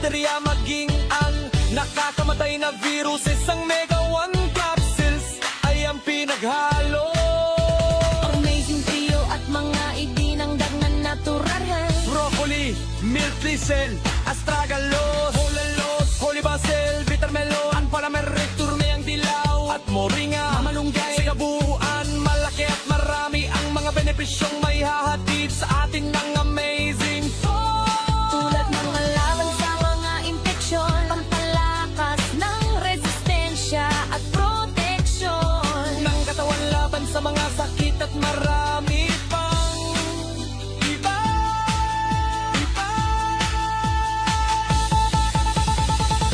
bakterya maging ang nakakamatay na viruses. Ang Mega 1 capsules ay ang pinaghalo. Amazing Trio at mga idinangdag na natural. Broccoli, milk thistle, astragalus, holalos, holy basil, bitter melon, palamerictur, mayang dilaw at moringa, mamalunggay. Sa kabuuan, malaki at marami ang mga benepisyong may hahatid sa atin ng Amazing 4. Tulad ng laban sa mga impeksyon, pampalakas ng resistensya at proteksyon ng katawan laban sa mga sakit at marami pang iba.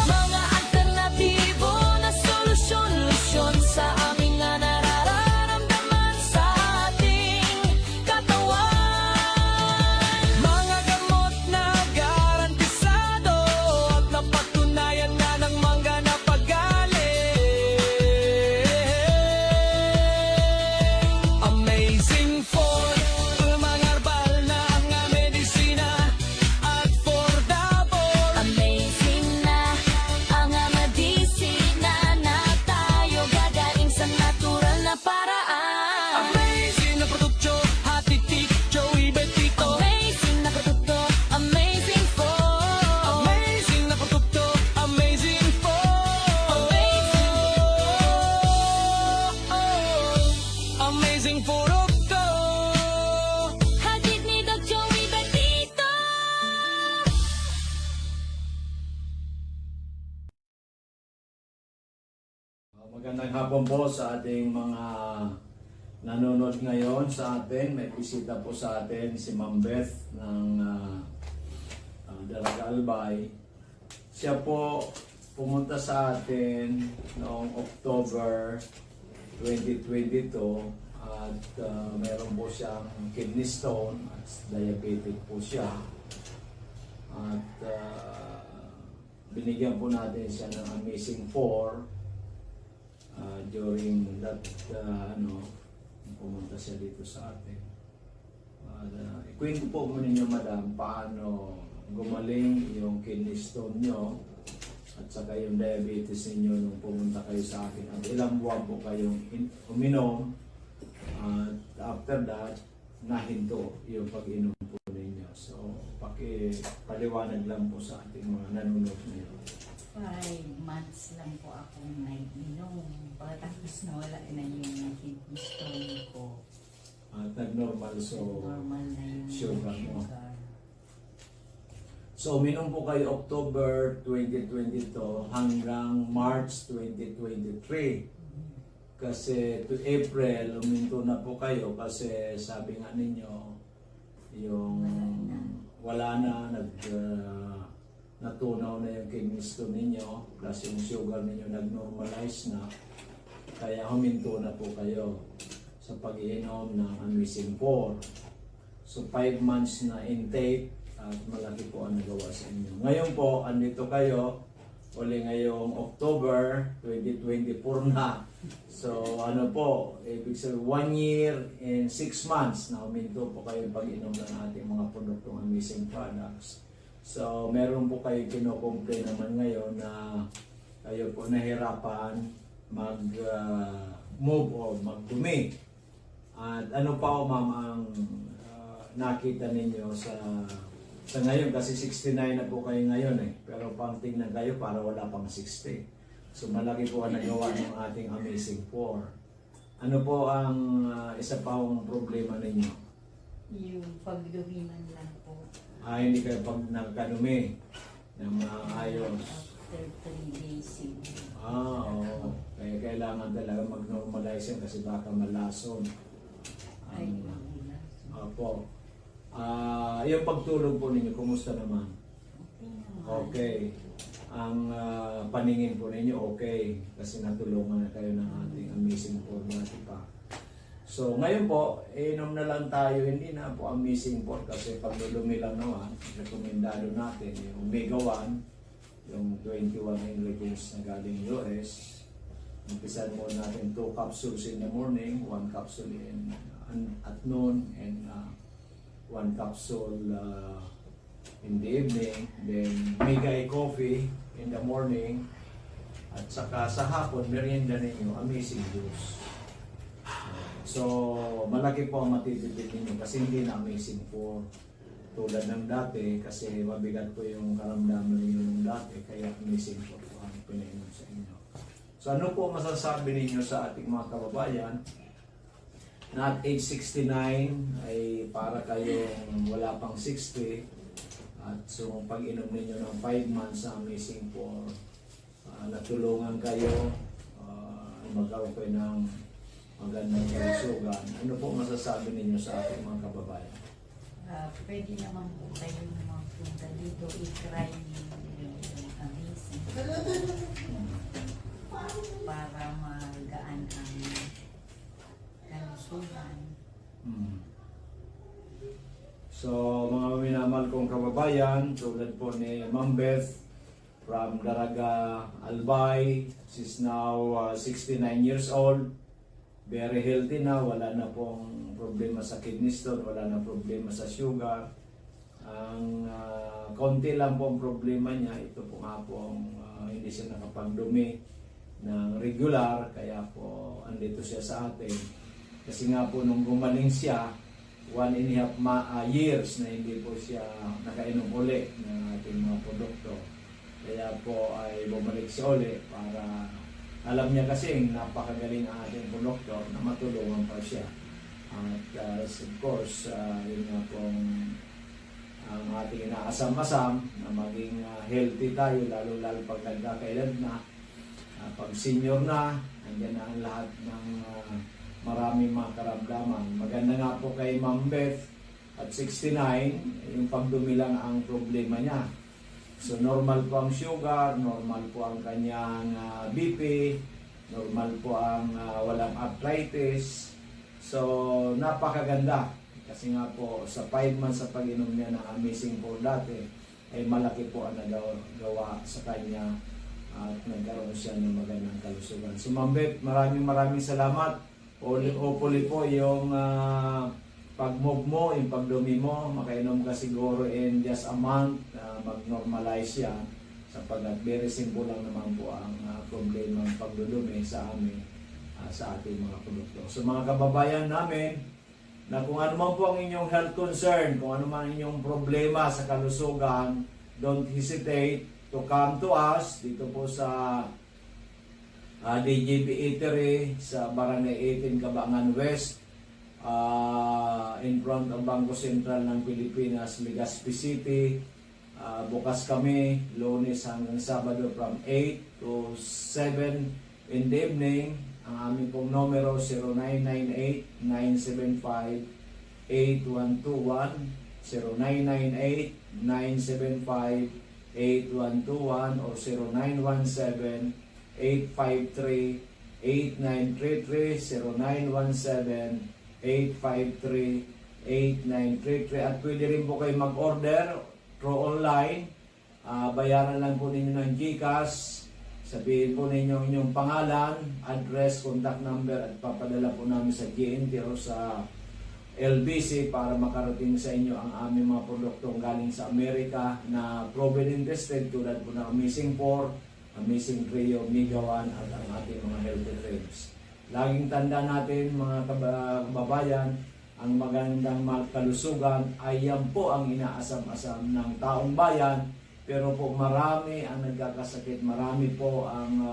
Mga alternatibo na solusyon sa aming nararamdaman sa ating katawan. Mga gamot na garantisado at napatunayan na ng mangga na pagaling. Amazing 4, mga herbal na mga medisina at affordable. Amazing na ang medisina na tayo gagaling sa natural na paraan. Amazing na produkto, hatitik, Joey Betito. Amazing na produkto, Amazing 4. Amazing na produkto, Amazing 4. Amazing produkto. Hatid ni Doc Joey Betito. Magandang hapon po sa ating mga nanonood ngayon sa atin. May bisita po sa atin si Ma'am Beth ng Dalaga Albay. Siya po pumunta sa atin noong October 2022 at meron po siyang kidney stone at diabetic po siya. At binigyan po natin siya ng Amazing 4 during that pumunta siya dito sa atin. Ikwento po mo ninyo, madam, paano gumaling yung kidney stone nyo at saka yung diabetes ninyo nung pumunta kayo sa akin at ilang buwan po kayong uminom at after that nahinto yung pag-inom po ninyo. So pakipaliwanag lang po sa ating mga nanonood ngayon. 5 months lang po akong nag-inom. Pagkatapos nawala na yung kidney stone ko. At nag-normal, so Normal na yung sugar mo. sugar. So, uminom po kayo October 2022 hanggang March 2023. Kasi to April, uminto na po kayo kasi sabi nga ninyo, yung wala na, natunaw na yung kidney stone ninyo, plus yung sugar ninyo nag-normalize na, kaya huminto na po kayo sa pag-iinom ng Amazing 4. So 5 months na intake at malaki po ang nagawa sa inyo. Ngayon po, andito kayo, uli ngayong October 2024 na. So ano po, ibig sabihin 1 year and 6 months na huminto po kayo pag-inom ng ating mga produktong Amazing products. So meron po kayo kino-complain naman ngayon na kayo po nahirapan mag-move o magdumi. At ano pa ma'am ang nakita ninyo sa ngayon, kasi 69 na po kayo ngayon pero pang tingnan kayo para wala pang 60. So malaki po ang nagawa ng ating Amazing 4. Ano po ang isa pa ang problema ninyo? Yung pagdumiman lang po. Hindi kayo pag nagkanumi ng maayos. After 3 days siguro. Oo. Kaya kailangan talaga mag-normalize yan kasi baka malason. Ay, wala. Opo. Yung pagtulog po ninyo, kumusta naman? Okay naman. Okay. Ang paningin po ninyo, okay. Kasi natulungan na kayo ng ating Amazing 4 dati pa. So, ngayon po, inom na lang tayo, hindi na po Amazing 4 kasi paglulumi lang naman, rekomendado natin yung Omega 1, yung 21 ingredients na galing US. Umpisan mo natin 2 capsules in the morning, 1 capsule at noon, and 1 capsule in the evening, then Migay coffee in the morning, at saka sa hapon, merienda ninyo, amazing juice. So, malaki po ang matitipid ninyo kasi hindi na amazing po tulad ng dati kasi mabigat po yung karamdaman ninyo ng dati kaya amazing po ang pinainom sa inyo. So, ano po masasabi ninyo sa ating mga kababayan na at age 69 ay para kayong wala pang 60 at so pag-inom ninyo ng 5 months sa amazing po natulungan kayo magkaroon kayo ng magandang kalusugan. Ano po masasabi ninyo sa ating mga kababayan? Pwede naman po kayo magpunta dito, i-try yung amazing para magaan ang kalusugan. So, mga minamahal kong kababayan, tulad po ni Ma'am Beth from Daraga, Albay. She's now 69 years old. Very healthy na, wala na pong problema sa kidney stone, wala na problema sa sugar. Ang konti lang po ang problema niya, ito po nga pong hindi siya nakapagdumi ng regular, kaya po andito siya sa atin. Kasi nga po nung gumaling siya, 1.5 years na hindi po siya nakainom uli ng ating mga produkto. Kaya po ay bumalik siya uli para alam niya kasi napakagaling ang ating produkto na matulungan pa siya. At of course, yun nga pong ang ating inaasam-asam na maging healthy tayo lalo-lalo pag nagkakaedad na. Pag senior na, andyan na ang lahat ng maraming mga karamdaman. Maganda nga po kay Ma'am Beth at 69, yung pagdumi lang ang problema niya. So normal po ang sugar, normal po ang kanyang BP, normal po ang walang arthritis. So napakaganda kasi nga po sa 5 months sa pag-inom niya ng amazing po dati ay malaki po ang nagawa sa kanya at nagkaroon siya ng magandang kalusugan. So Ma'am Beth, maraming salamat. Hopefully po yung pag-move mo, yung pagdumi mo, makainom ka siguro in just a month, mag-normalize yan sapagkat very simple lang naman po ang problema ng pagdudumi sa amin, sa ating mga produkto. So mga kababayan namin, na kung ano man po ang inyong health concern, kung ano man inyong problema sa kalusugan, don't hesitate to come to us dito po sa DJP Eatery sa Barangay 18 Cabangan West, in front of Bangko Sentral ng Pilipinas, Legazpi City. Bukas kami Lunes hanggang Sabado from 8 to 7 in the evening. Ang aming pong numero 0998-975-8121, 0998-975-8121 or 0917-853-8933, 0917-853-8933. At pwede rin po kayo mag-order through online. Bayaran lang po ninyo ng GCash. Sabihin po ninyo inyong pangalan, address, contact number at papadala po namin sa GNT o sa LBC para makarating sa inyo ang aming mga produktong galing sa Amerika na proven and tested tulad po ng Amazing 4, Amazing Trio, Mega 1 at ang ating mga healthy drinks. Laging tanda natin mga kababayan, ang magandang kalusugan ay yan po ang inaasam-asam ng taong bayan. Pero po marami ang nagkakasakit, marami po ang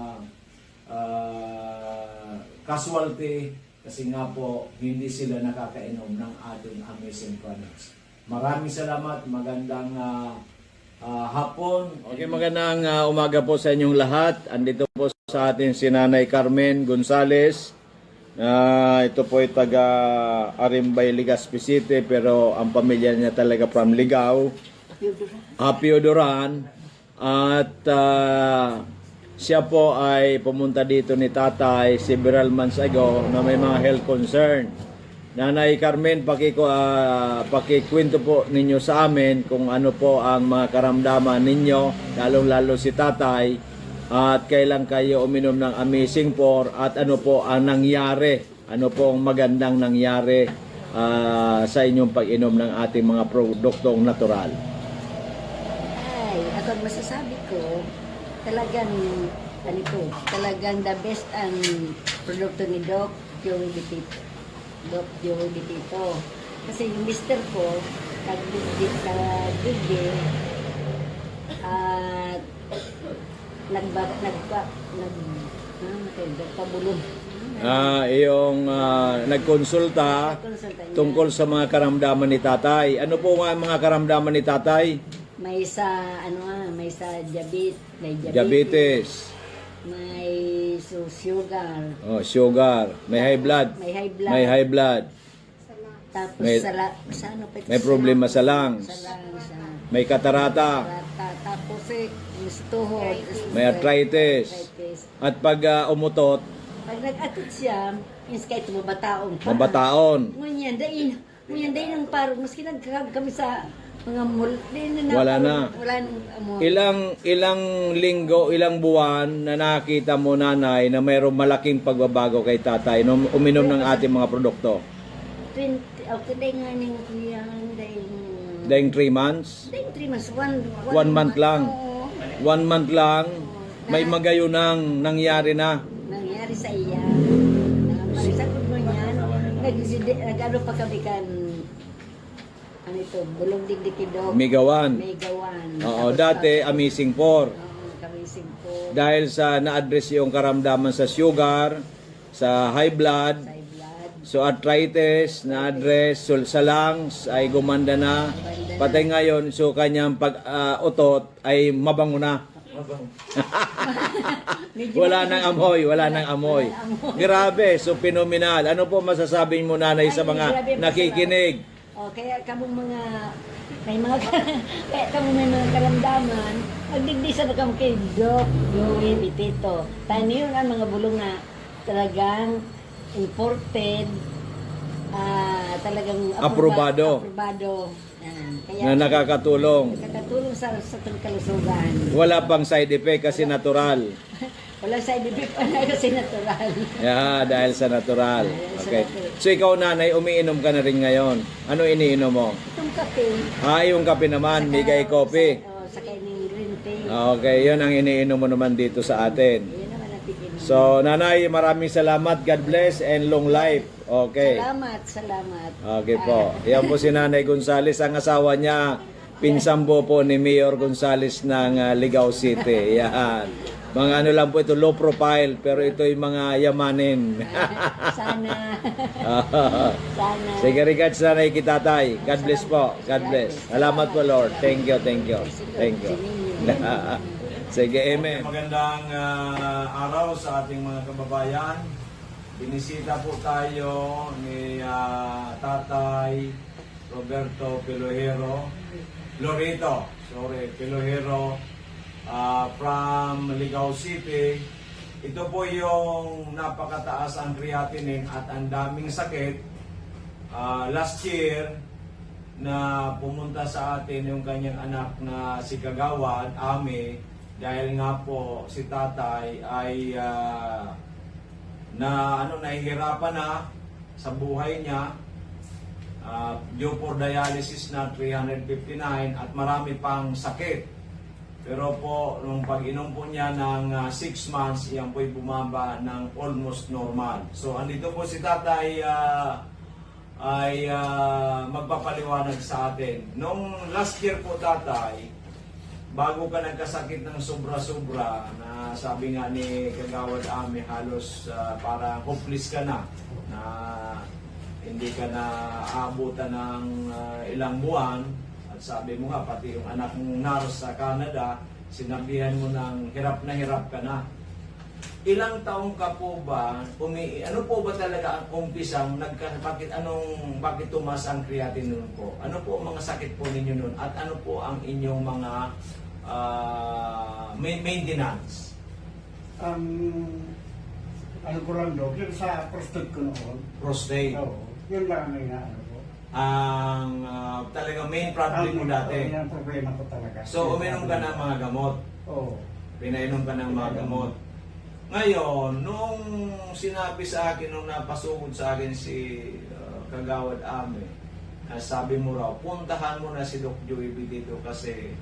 casualty kasi nga po hindi sila nakakainom ng ating amazing products. Maraming salamat, magandang hapon. Okay, magandang umaga po sa inyong lahat. Andito po sa atin si Nanay Carmen Gonzales. Ito po ay taga Arimbay, Legazpi City pero ang pamilya niya talaga from Ligao. Piodoran at siya po ay pumunta dito ni tatay several months ago na may mga health concern. Nanay Carmen, pakikwento po ninyo sa amin kung ano po ang mga karamdaman ninyo, lalong-lalo si tatay, at kailan kayo uminom ng Amazing 4 at ano po ang nangyari, ano po ang magandang nangyari sa inyong pag-inom ng ating mga produktong natural. Kung masasabi ko, talagang, talagang the best ang produkto ni Doc Joey Bitito. Doc Joey Bitito. Kasi yung mister ko, nag-digit at nagpabulong. Iyong nagkonsulta Konsulta niya. tungkol sa mga karamdaman ni tatay. Ano po nga ang mga karamdaman ni tatay? May sa, may sa Diabetes, may sugar, sugar, may high blood, may high blood, may high blood, tapos may- sa ano pa ito? may problema sa lungs, Sa lungs, may katarata, tapos yung tuhod, may arthritis. At pag umutot, Pag nag-atot siya, yung kahit mabataon pa. mabataon. Ngunyan, dahin ng parang, maski nagkakag kami sa mga mall, Wala na. Wala nang amo. Ilang linggo, ilang buwan na nakita mo, nanay, na mayroong malaking pagbabago kay tatay nung uminom ng ating mga produkto? 20, okay, dahin nga ning kuya, dahin... Dahil 3 months? Dahin 3 months, 1 month lang. Oo. 1 month lang, may magayunang nangyari na. Nangyari sa iya. Marisakot mo niyan, nag-ano pa kami kan, ano ito, bulong digdikido. Migawan. May gawan. Oo, Tapos dati amazing 4. kami simpo, Dahil sa na-address yung karamdaman sa sugar, sa high blood, sa blood. so arthritis, na-address, so sa lungs ay gumanda na. Patay ngayon, so kanyang pag-utot ay mabango na. Wala nang amoy, wala nang amoy. Grabe, so phenomenal. Ano po masasabi mo, nanay, sa mga nakikinig? O, kaya kamong mga, may mga, kaya kamong may mga karamdaman, magdigdisa na kamo kay Doc Joey Bitito. Tani yun ang mga bulong na talagang imported, talagang Aprobado. Aprobado. Yan. Kaya, Na nakakatulong. nakakatulong sa ating kalusugan. Wala pang side effect kasi natural. Wala side effect pa na kasi natural. Yeah, dahil sa natural. Okay. So ikaw, nanay, umiinom ka na rin ngayon. Ano iniinom mo? Itong kape, Yung kape naman, Migay Coffee. sa kaining green tea. Okay, yun ang iniinom mo naman dito sa atin. Yan naman ang tikin. So, nanay, maraming salamat. God bless and long life. Okay. Salamat. Okay po. Yan po si Nanay Gonzales. Ang asawa niya, pinsambo po ni Mayor Gonzales ng Ligao City. Yan. Mga ano lang po ito, low profile, pero ito yung mga yamanin. Sana. Sana. Sige, regards nanay kita, tay. God bless po. God bless. Salamat po, Lord. Thank you, thank you. Thank you. Sige, amen. Magandang araw sa ating mga kababayan. Binisita po tayo ni Tatay Roberto Pilohero. Pilohero from Ligao City. Ito po yung napakataas ang creatinine at ang daming sakit. Last year, na pumunta sa atin yung kanyang anak na si Kagawad, Ame, dahil nga po si tatay ay nahihirapan na sa buhay niya, due for dialysis na 359 at marami pang sakit. Pero po, nung pag-inom po niya ng 6 months, yan po'y bumaba ng almost normal. So, andito po si tatay ay magpapaliwanag sa atin. Nung last year po, tatay, bago ka nagkasakit ng sobra-sobra, na sabi nga ni Kagawad Ame, halos parang hopeless ka na hindi ka na aabutan ng ilang buwan. At sabi mo nga, pati yung anak mong nurse sa Canada, sinabihan mo ng hirap ka na. Ilang taong ka po ba, ano po ba talaga ang umpisang, bakit tumas ang creatinine po? Ano po ang mga sakit po ninyo nun? At ano po ang inyong mga maintenance? Ano ko lang daw, yun sa prostate ko noon. Prostate. Oo, yun lang ang inaano ko. Ang talaga main problem mo dati. Yan ang problema ko talaga. So, uminom ka ng mga gamot. Oo. Pinainom ka ng mga gamot. Ngayon, nung sinabi sa akin, nung napasugod sa akin si Kagawad Ame, sabi mo raw, puntahan mo na si Doc Joey dito kasi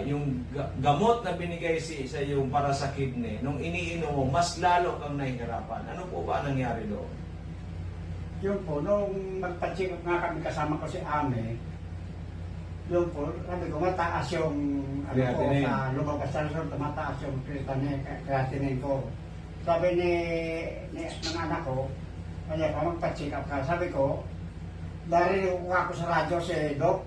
yung gamot na binigay sa yung para sa kidney, nung iniinom mo, mas lalo kang nahihirapan. Ano po ba nangyari doon? Yun po, nung magpa-check up nga kami kasama ko si Ame, yun po, sabi ko, mataas yung ano ko, Creatinine. sa lumabas sa resort, mataas yung creatinine ko. Sabi ng anak ko, kaya pa magpa-check up ka. Sabi ko, dahil ko ako sa radyo si Doc,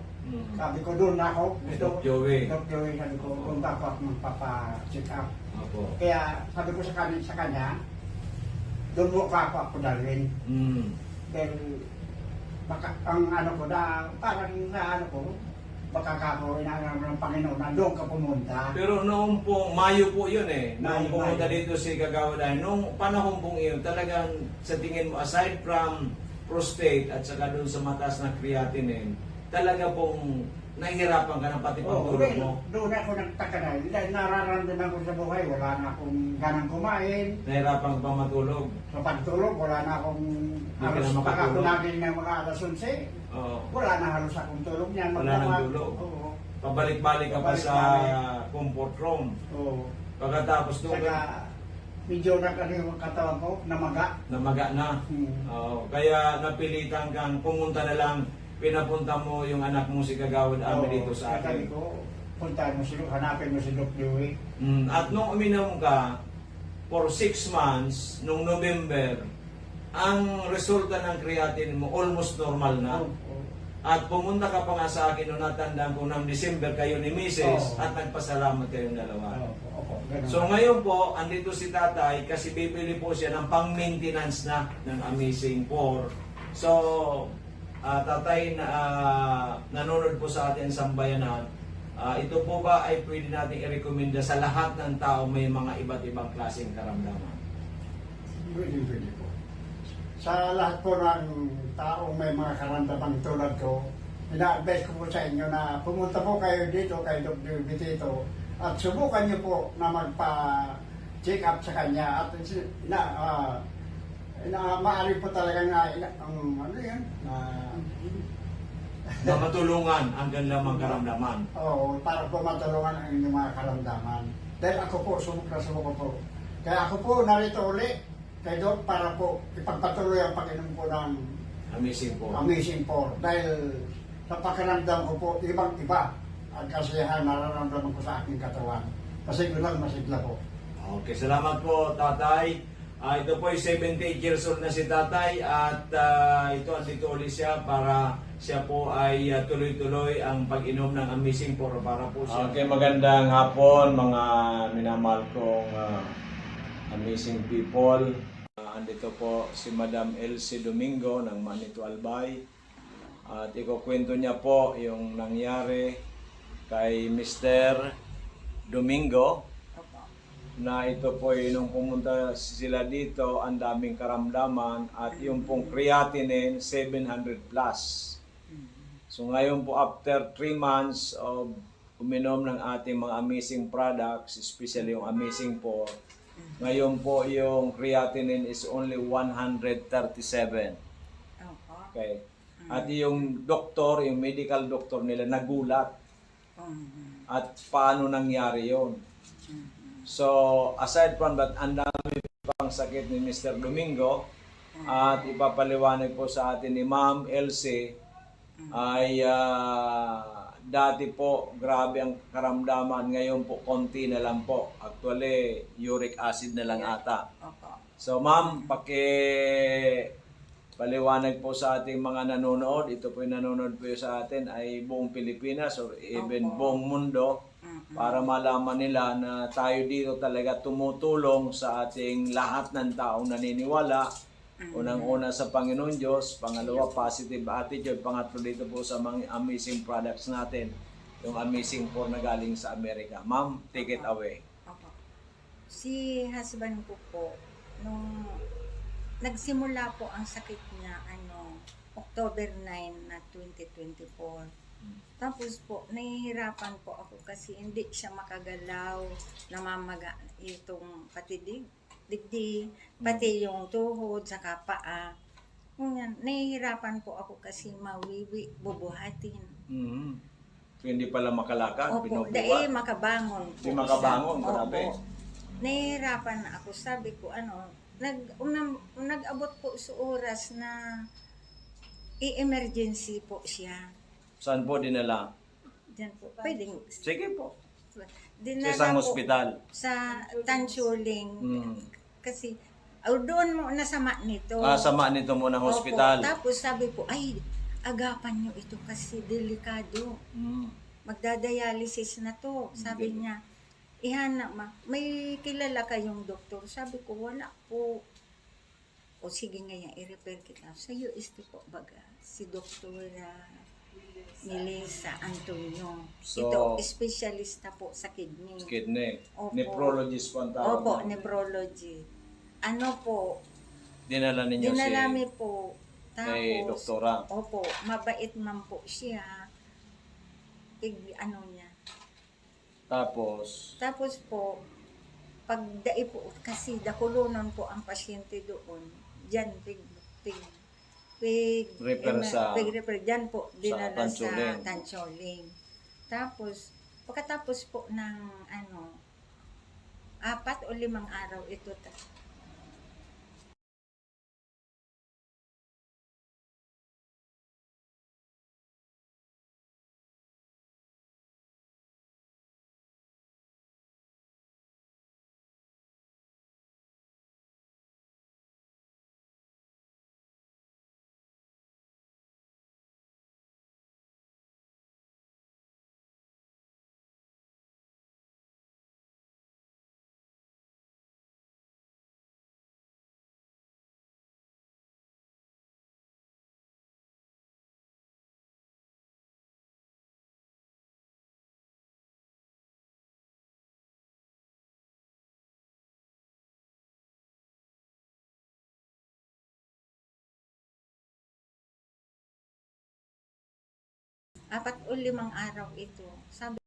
sabi ko doon ako, Doc Joey. Doc Joey, sabi ko, punta ako magpapa-check up. Opo. Kaya sabi ko sa kanya, doon mo ako dalhin. Then, baka, ang ano ko na, parang na ano ko, baka kako inaanam ng Panginoon na doon ka pumunta. Pero noong pong Mayo po yun eh, noong Mayo, pumunta Mayo. dito si Kagawad ay, noong panahon pong iyon, talagang sa tingin mo, aside from prostate at saka doon sa mataas na creatinine, talaga pong nahihirapan ka na pati pagtulog mo. Doon ako nagtaka na, dahil nararamdaman ko sa buhay, wala na akong ganang kumain. Nahihirapan ka pa matulog. Sa pagtulog, wala na akong Hindi ka na halos makatulog. ako naging ng mga alas 11. Oo. Wala na halos akong tulog niyan. Wala nang tulog. Oo. Pabalik-balik ka pa sa Pabalik-balik. comfort room. Oo. Pagkatapos doon, Saka, medyo ano yung katawan ko, namaga. namaga na. Hmm. Oo. Kaya napilitan kang pumunta na lang, pinapunta mo yung anak mo si Kagawad Ami dito sa Sabi atin. ko, puntahan mo si Doc, hanapin mo si Doc Joey. At nung uminom ka, for 6 months, nung November, ang resulta ng creatinine mo almost normal na. Oo. At pumunta ka pa nga sa akin nung natandaan ko ng December kayo ni Mrs. Oo. At nagpasalamat kayong dalawa. Oo, ganun. So ngayon po, andito si tatay kasi bibili po siya ng pang-maintenance na ng Amazing 4. So, tatay na nanonood po sa atin sa bayanan, ito po ba ay pwede natin i-recommenda sa lahat ng tao may mga iba't ibang klaseng karamdaman? Pwede po. Sa lahat po ng taong may mga karamdaman tulad ko, ina-advise ko po sa inyo na pumunta po kayo dito kay Dr. Bitito at subukan niyo po na magpa-check up sa kanya at maaari po talaga na ano yan, Na matulungan ang kanilang mga karamdaman. para po matulungan ang inyong mga karamdaman. Dahil ako po, subok po. Kaya ako po narito uli kay Doc para po ipagpatuloy ang pag-inom ko ng Amazing 4. Amazing 4. Dahil sa pakiramdam ko po, ibang-iba ang kasiyahan nararamdaman ko sa aking katawan. Kasi lang masigla po. Okay, salamat po tatay. Ito po ay 78 years old na si tatay at ito andito ulit siya para siya po ay tuloy-tuloy ang pag-inom ng Amazing 4 para po siya. Okay, magandang hapon mga minamahal kong Amazing people. Andito po si Madam Elsie Domingo ng Manito Albay. At ikukwento niya po yung nangyari kay Mr. Domingo na ito po nung pumunta sila dito, ang daming karamdaman at yung pong creatinine 700 plus. So ngayon po after 3 months of uminom ng ating mga amazing products, especially yung Amazing 4, ngayon po yung creatinine is only 137. Okay. At yung doktor, yung medical doctor nila nagulat. At paano nangyari yon? So, aside from that, ang dami pang sakit ni Mr. Domingo at ipapaliwanag po sa atin ni Ma'am Elsie ay dati po grabe ang karamdaman, ngayon po konti na lang po. Actually, uric acid na lang ata. So ma'am, paliwanag po sa ating mga nanonood, ito po yung nanonood po sa atin ay buong Pilipinas or even buong mundo, para malaman nila na tayo dito talaga tumutulong sa ating lahat ng taong naniniwala. Unang-una sa Panginoon Diyos, pangalawa positive attitude, pangatlo dito po sa mga amazing products natin, yung Amazing 4 na galing sa Amerika. Ma'am, take it away. Si husband ko po, nung nagsimula po ang sakit niya, October 9 na 2024. Tapos po, nahihirapan po ako kasi hindi siya makagalaw, namamaga itong patiding. Digdi, pati yung tuhod, saka paa. Nahihirapan po ako kasi mawiwi, bubuhatin. Hindi pala makalakad, Opo, binubuhat. dahil makabangon po. Di makabangon, siya. grabe. Opo. Nahihirapan na ako. Sabi ko, nag-abot po sa oras na i-emergency po siya. Saan po dinala? Diyan po. Pwedeng. Sige po. Sa Dinala isang po ospital. sa Tansuling. Mm. Kasi, doon mo nasama nito. Sama nito muna ng Opo. hospital. Tapos sabi po, ay, agapan nyo ito kasi delikado. Mm. Magdadialysis na to. Sabi niya, ihana may kilala kayong doktor? Sabi ko, wala po. O sige ngayon, i-refer kita. Sa UST po baga, si Dr. Melissa Antonio. So, Ito, specialista po sa kidney. Kidney. Opo. Nephrologist po ang tawag. Opo, na. nephrology. Ano po, Dinala ninyo dinalami po. kay doktora. Opo, mabait man po siya. Ano niya. Tapos, Tapos po, pag dai po, kasi dakulunon po ang pasyente doon, dyan, Refer sa- refer, dyan po, dinala sa Tancholing. Tancholing. Tapos, pagkatapos po ng, 4 o 5 araw ito, apat o 5 araw ito. Sabi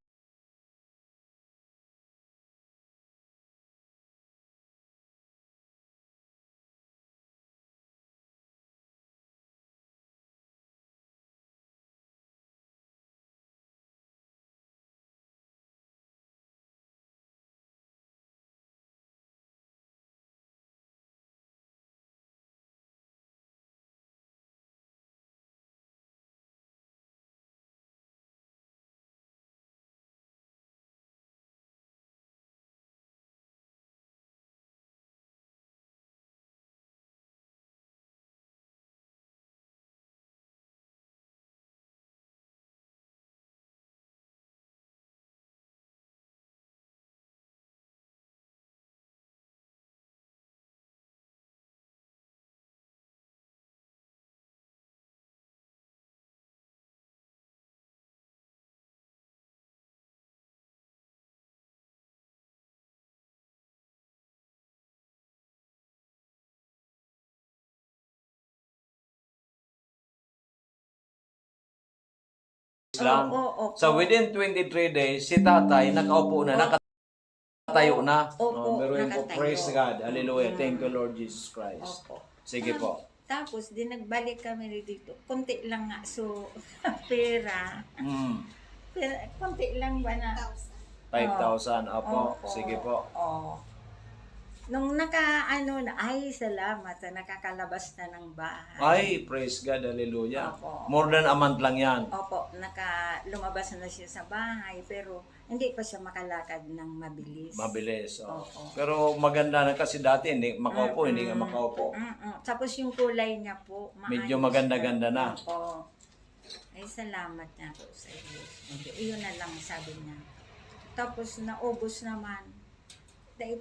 lang. Oo, So within 23 days, si tatay nakaupo na, nakatayo na. Opo, Pero yun po, nakatayo. praise God. Hallelujah. Thank you, Lord Jesus Christ. Opo. Sige po. Tapos, nagbalik kami dito. Konti lang nga. So, pera. Mm. Konti lang ba na? 5,000. Opo. Opo. Sige po. Oo. Nung ay, salamat sa nakakalabas na ng bahay. Ay, praise God. Hallelujah. Opo. More than a month lang yan. Opo, lumabas na siya sa bahay, pero hindi pa siya makalakad ng mabilis. Mabilis. Oh. Oo. Pero maganda na kasi dati, hindi makaupo, hindi nga makaupo. Tapos yung kulay niya po, Medyo maayos maganda-ganda na. Opo. Ay, salamat na po sa Diyos. Iyon na lang sabi niya. Tapos naubos naman. Dahil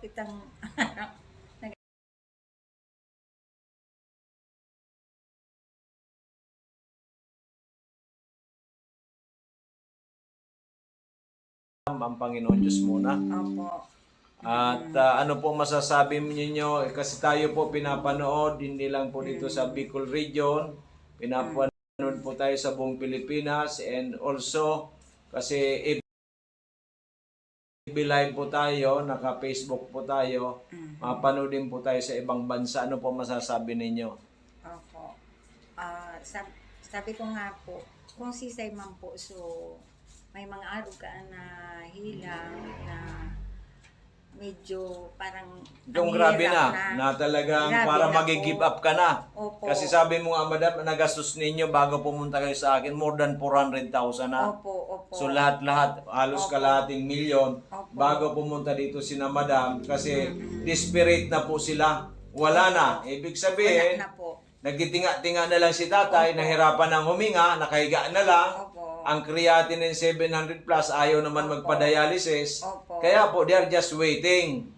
kitang Ang Panginoon Diyos muna. opo. At ano po masasabi ninyo? Kasi tayo po pinapanood, hindi lang po dito sa Bicol region. Pinapanood po tayo sa buong Pilipinas. And also, kasi FB Live po tayo, naka-Facebook po tayo. Mapanood din po tayo sa ibang bansa. Ano po masasabi ninyo? Opo. Sabi ko nga po, kung sisay man po, so may mga araw ka na hilang na medyo parang Yung ang grabe hirap na talagang Grabe para na mag-give po. up ka na. Opo. Kasi sabi mo nga, madam, nagastos ninyo bago pumunta kayo sa akin, more than 400,000 na. Opo, opo. So lahat-lahat, halos Opo. kalahating milyon Opo. bago pumunta dito sina madam kasi desperate na po sila. Wala na. Ibig sabihin, Wala na po. nagtitinga-tinga na lang si tatay, nahirapan ng huminga, nakahiga na lang. Opo. Ang creatinine 700 plus, ayaw naman magpa-dialysis. Opo. Kaya po, they are just waiting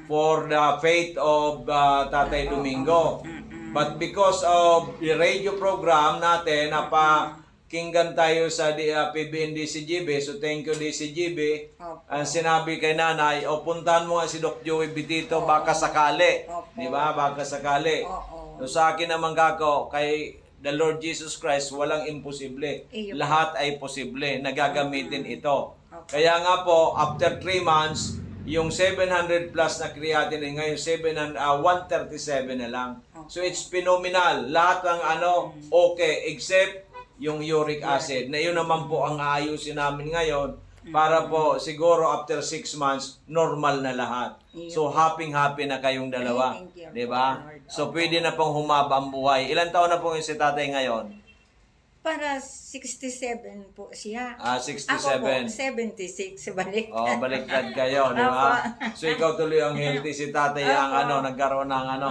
for the fate of Tatay Domingo. But because of the radio program natin, napakinggan tayo sa PBN DCGB, so thank you DCGB. Opo. Ang sinabi kay nanay, o puntahan mo nga si Doc Joey Bitito, baka sakali. Opo. Di ba? Baka sakali. Oo. So sa akin naman kako, kay the Lord Jesus Christ, walang imposible. Iyo. Lahat ay posible. Nagagamitin ito. Okay. Kaya nga po, after 3 months, yung 700 plus na creatinine, ngayon 137 na lang. So it's phenomenal. Lahat ng okay, except yung uric acid. Na yun naman po ang aayusin namin ngayon para po siguro after 6 months, normal na lahat. So happy na kayong dalawa. Thank you. Di ba? Lord. So pwede na pong humaba ang buhay. Ilan taon na po yung si tatay ngayon? Para 67 po siya. 67. Ako po, 76. Balik. Oh, baliktad kayo, di ba? So ikaw tuloy ang healthy, si tatay ang nagkaroon ng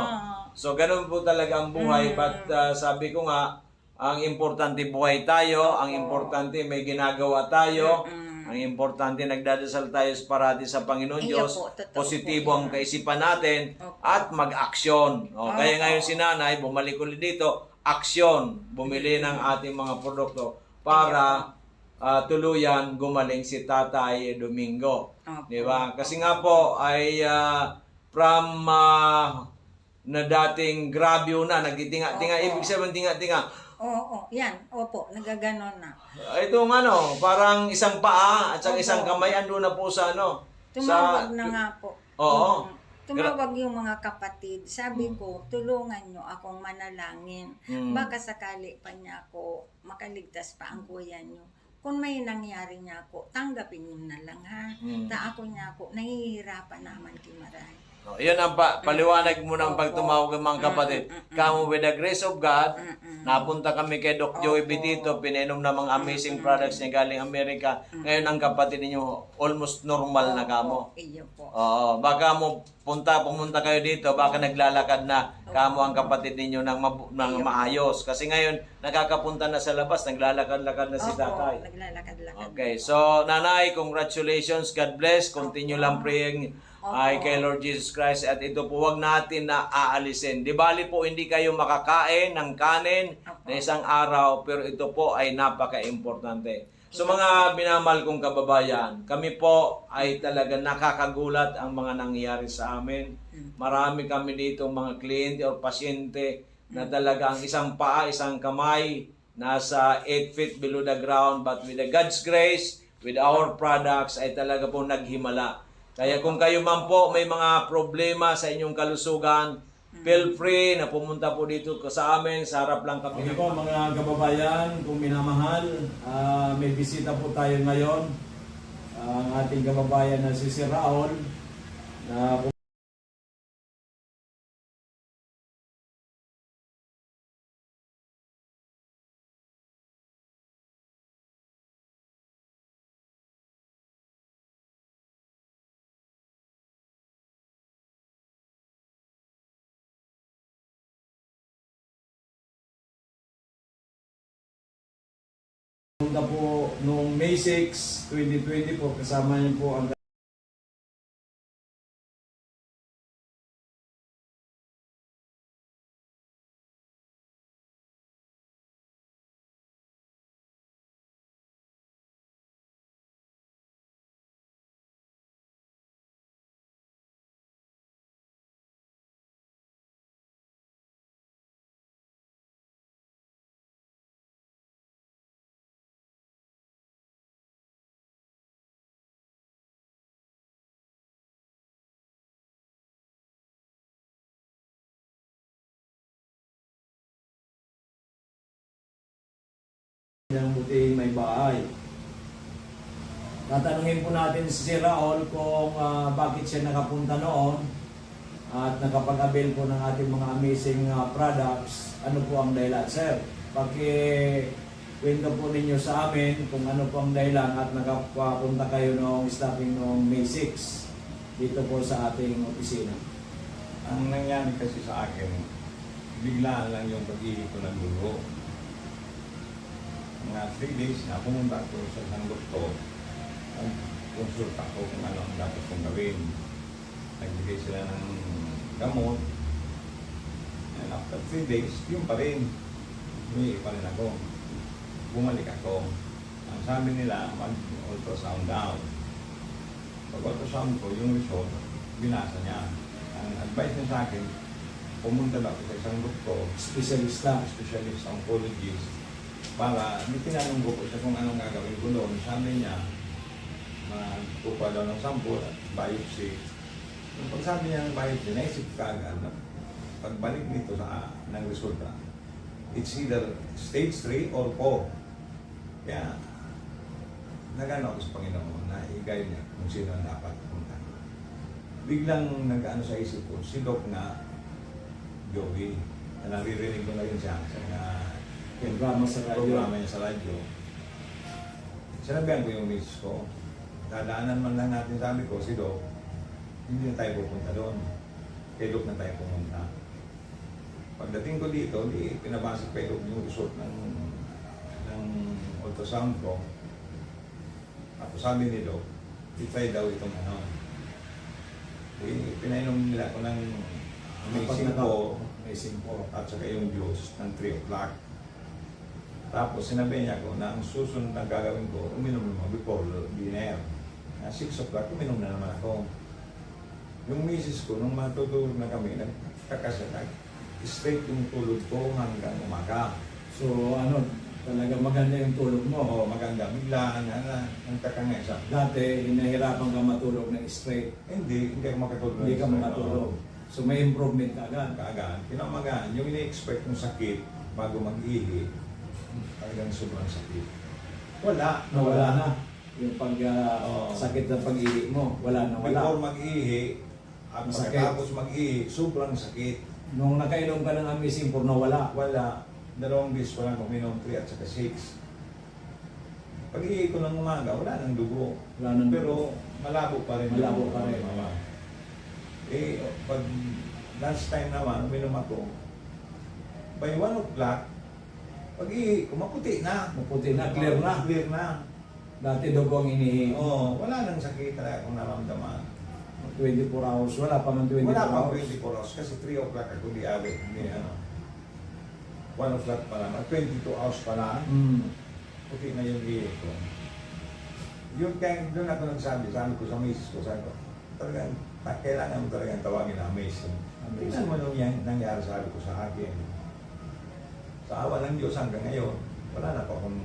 So ganun po talaga ang buhay, but sabi ko nga, ang importante buhay tayo, ang importante may ginagawa tayo, ang importante nagdadasal tayo parati sa Panginoon Iyo Diyos, po, totoo positibo po ang kaisipan natin, Opo. at mag-aksyon. Kaya ngayon si nanay, bumalik ulit dito, aksyon, bumili ng ating mga produkto para tuluyan gumaling si Tatay Domingo. Opo. Di ba? Kasi nga po ay from na dating grabyo na, nagtitinga-tinga, Opo. ibig sabihin tinga-tinga. Oo, yan. Opo, nagaganon na. Itong parang isang paa at saka isang kamay, ando na po sa Tumawag na nga po. Oo. Tumawag yung mga kapatid. Sabi ko, tulungan nyo akong manalangin. Baka sakali pa niya ako makaligtas pa ang kuya nyo. Kung may nangyari niya ako, tanggapin nyo na lang ha. Ta ako niya ako, nahihirapan naman kimaray. Yan ang paliwanag mo ng pagtumawag ng mga kapatid. Kamu with the grace of God, napunta kami kay Doc Joey Bitito, pinainom na mga amazing products niya galing Amerika. Ngayon ang kapatid ninyo, almost normal na kamo. Iyo po. Oo, baka pumunta kayo dito, baka naglalakad na kamo ang kapatid ninyo ng maayos. Kasi ngayon, nakakapunta na sa labas, naglalakad-lakad na si tatay. Naglalakad-lakad. Okay, so nanay, congratulations, God bless, continue lang praying ay kay Lord Jesus Christ, at ito po wag natin na aalisin. Di bali po hindi kayo makakain ng kanin na isang araw, pero ito po ay napaka-importante. So mga binamahal kong kababayan, kami po ay talaga nakakagulat ang mga nangyayari sa amin. Marami kami dito mga kliyente o pasyente na talaga ang isang paa, isang kamay, nasa 8 feet below the ground, but with the God's grace, with our products, ay talaga po naghimala. Kaya kung kayo man po may mga problema sa inyong kalusugan, feel free na pumunta po dito sa amin, sa harap lang kami. Okay po mga kababayan, kung minamahal, may bisita po tayo ngayon. Ang ating kababayan na si Sir Raul, na punta po noong May 6, 2020 po, kasama niyo po ang mabuti may bahay. Tatanungin po natin si Raul kung bakit siya nakapunta noon at nakapag-avail po ng ating mga amazing products. Ano po ang dahilan, sir? Kwento po ninyo sa amin kung ano po ang dahilan at nakapunta kayo noong stopping noong May 6 dito po sa ating opisina. Ang nangyari kasi sa akin, biglaan lang yung pag-ihip ko ng dugo. Mga 3 days na pumunta ko sa isang doktor, konsulta ko kung ano ang dapat kong gawin. Nagbigay sila ng gamot. And after 3 days, yun pa rin. Humihi pa rin ako. Bumalik ako. Ang sabi nila, mag-ultrasound daw. Pag-ultrasound ko, yung result, binasa niya. Ang advice niya sa akin, pumunta daw ako sa isang doktor, Specialista. specialist oncologist, para tinanong ko po siya kung anong gagawin ko doon. Sabi niya, magkukuha daw ng sample at biopsy. Yung pagsabi niya ng biopsy, naisip ka agad na pagbalik nito ng resulta, it's either stage 3 or 4. Kaya, nagano ako sa Panginoon na i-guide niya kung sino ang dapat punta. Biglang nag-ano sa isip ko, si Doc na Joey, na naririnig ko na rin siya sa mga Programa sa radyo. programa niya sa radyo. Sinabihan ko yung miss ko, dadaanan man lang natin, sabi ko, si Doc, hindi na tayo pupunta doon. Kay Doc na tayo pumunta. Pagdating ko dito, di pinabasa kay Doc yung result ng ultrasound ko. Tapos sabi ni Doc, i-try daw itong ano. Pinainom nila ko ng amazing po Amazing po. at saka yung juice ng 3 o'clock. Tapos sinabi niya ko na ang susunod na gagawin ko, uminom naman before dinner. Na 6 o'clock, uminom na naman ako. Yung misis ko, nung matutulog na kami, nagkakasakag, straight yung tulog ko hanggang umaga. So ano, talaga maganda yung tulog mo. Oo, maganda. Biglaan na, nagkakangay siya. Dati, hinahirapan ka matulog ng straight. Hindi ako makatulog. Hindi ka makatulog. So may improvement ka agad. Kaagad. Pinamagaan, yung ini-expect mong sakit bago mag-ihi, talagang sobrang sakit. Wala. Nawala na. Yung Oo. sakit ng pag-ihi mo, wala na Before wala. mag-ihi, at Masakit. pagkatapos mag-ihi, sobrang sakit. Nung nakainom ka ng Amazing Four, nawala. Wala. Dalawang days ko lang uminom 3 at saka 6. Pag-ihi ko ng umaga, wala nang dugo. Wala nang Pero malabo pa rin. Malabo pa rin. Pag last time naman, uminom ako, by 1 o'clock, pag-ihi ko, maputi na. Maputi na, clear na. Clear na. Dati dugo ang inihi. Oo, wala nang sakit talaga akong naramdaman. 24 hours, wala pa man 24 Wala pang hours. 24 hours kasi 3 o'clock ako di awit. Hindi ano. 1 o'clock pa lang. 22 hours pa lang. Puti na yung ihi ko. Yun kaya doon ako nagsabi, sabi ko sa misis ko, sabi ko, talagang kailangan mo talagang tawagin na amazing. Tingnan mo nung yan, nangyari sabi ko sa akin. Sa awa ng Diyos hanggang ngayon, wala na pa akong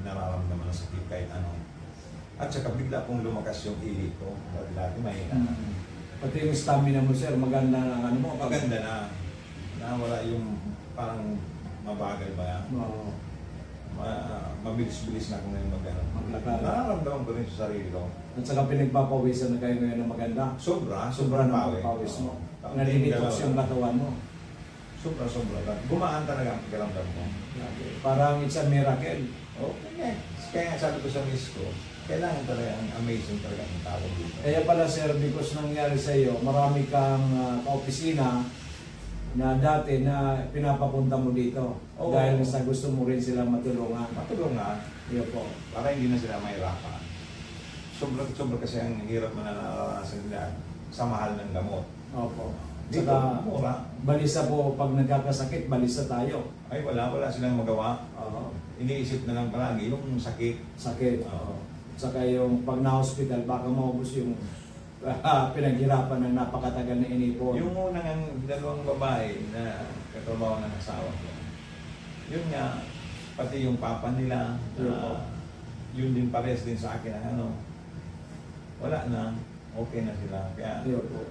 nararamdaman na sakit kahit ano. At saka bigla pong lumakas yung ihi ko. Dati mahina. Pati yung stamina mo, sir, maganda na ano mo. Maganda na. Wala yung parang mabagal ba yan. Oo. Mabilis-bilis na ako ngayon Maglakad. Nararamdaman ko rin sa sarili ko. At saka pinagpapawisan na kayo ngayon na maganda. Sobra Sobrang pawi. pawis mo. Oo. Nalilitos yung katawan mo. Sobra. Gumaan talaga ang pakiramdam ko. Parang it's a miracle. Okay. Kaya sabi ko sa miss ko, kailangan talaga ang amazing talaga ang tawag dito. Kaya pala, sir, because nangyari sa iyo, marami kang kaopisina na dati na pinapapunta mo dito. Oo. Dahil sa gusto mo rin sila matulungan. Matulungan Iyo po. para hindi na sila mahirapan. Sobra kasi ang hirap na nararanasan nila sa mahal ng gamot. Opo. Dito, Saka, mura. balisa po, pag nagkakasakit, balisa tayo. Ay wala silang magawa. Oo. Iniisip na lang palagi yung sakit. Sakit. Oo. Saka yung pag na-hospital, baka maubos yung pinaghirapan ng napakatagal na inipon. Yung unang ang dalawang babae na katrabaho ng asawa ko, yun nga, pati yung papa nila, yun din pares din sa akin ang ano, wala na, okay na sila. Kaya, Iyo po.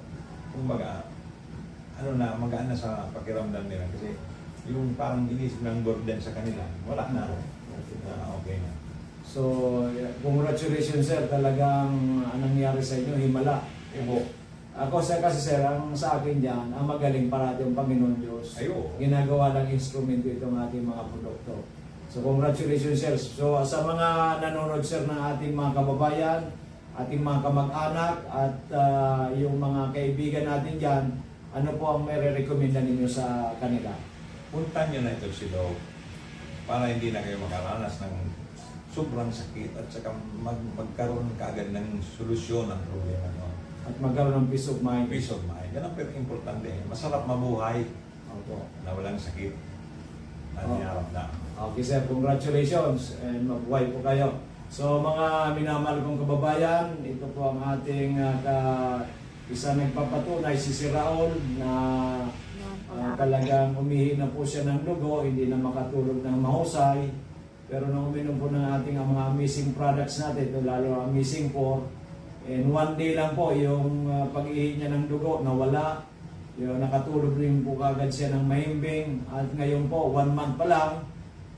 kumbaga, ano na, magaan na sa pakiramdam nila kasi yung parang inisip ng burden sa kanila, wala na. Okay na. So, congratulations sir, talagang anong nangyari sa inyo, himala. Opo. Ako kasi sir, ang sa akin dyan, ang magaling parati ang Panginoon Diyos. Ay, oo. Ginagawa ng instrumento itong ating mga produkto. So congratulations sir. So sa mga nanonood sir ng ating mga kababayan, ating mga kamag-anak at yung mga kaibigan natin dyan, ano po ang may re-recommenda ninyo sa kanila? Puntan nyo na ito si Doc para hindi na kayo makaranas ng sobrang sakit at saka magkaroon kaagad ng solusyon ng problema nyo. At magkaroon ng peace of mind. Peace of mind. Yan ang importante. Masarap mabuhay Opo. na walang sakit na Oo. niharap na. Okay sir, congratulations and mabuhay po kayo. So mga minamahal kong kababayan, ito po ang ating isa nagpapatunay si Sir Raul na talagang umihi na po siya ng dugo, hindi na makatulog ng mahusay. Pero nung uminom po ng ating mga amazing products natin, ito lalo ang Amazing 4, and one day lang po yung pag-ihi niya ng dugo nawala. Yung nakatulog rin po kagad siya ng mahimbing at ngayon po 1 month pa lang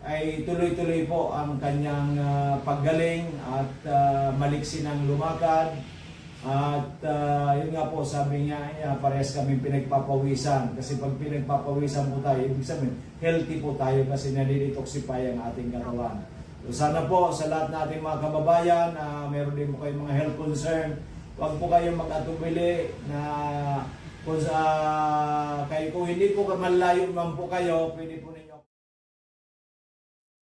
ay tuloy-tuloy po ang kanyang paggaling at maliksi ng lumakad at yun nga po sabi niya parehas kami pinagpapawisan kasi pag pinagpapawisan po tayo ibig sabihin healthy po tayo kasi nalidetoxify ang ating katawan. So sana po sa lahat nating mga kababayan meron din po kayong mga health concern, huwag po kayong mag-atubili na kung hindi po malayo man po kayo, pwede po ninyo.